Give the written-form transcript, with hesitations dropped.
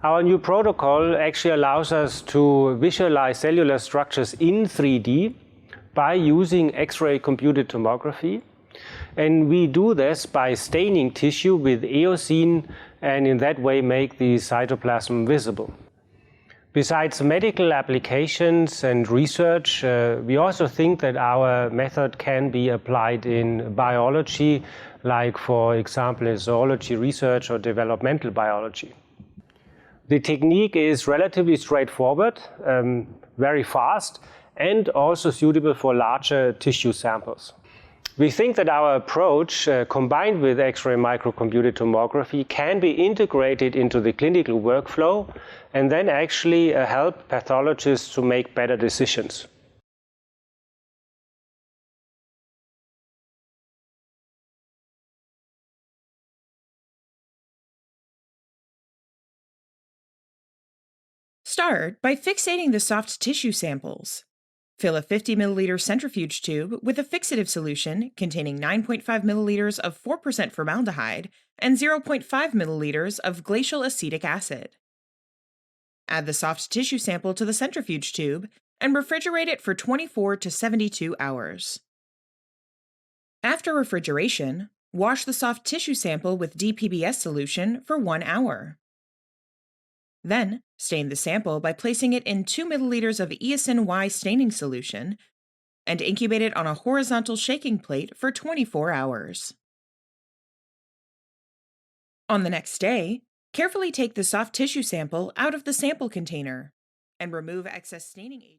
Our new protocol actually allows us to visualize cellular structures in 3D by using X-ray computed tomography. And we do this by staining tissue with eosine and in that way make the cytoplasm visible. Besides medical applications and research, we also think that our method can be applied in biology, like for example in zoology research or developmental biology. The technique is relatively straightforward, very fast, and also suitable for larger tissue samples. We think that our approach, combined with X-ray microcomputed tomography, can be integrated into the clinical workflow and then actually help pathologists to make better decisions. Start by fixating the soft tissue samples. Fill a 50 milliliter centrifuge tube with a fixative solution containing 9.5 milliliters of 4% formaldehyde and 0.5 milliliters of glacial acetic acid. Add the soft tissue sample to the centrifuge tube and refrigerate it for 24 to 72 hours. After refrigeration, wash the soft tissue sample with DPBS solution for 1 hour. Then, stain the sample by placing it in 2 milliliters of eosin Y staining solution and incubate it on a horizontal shaking plate for 24 hours. On the next day, carefully take the soft tissue sample out of the sample container and remove excess staining agent.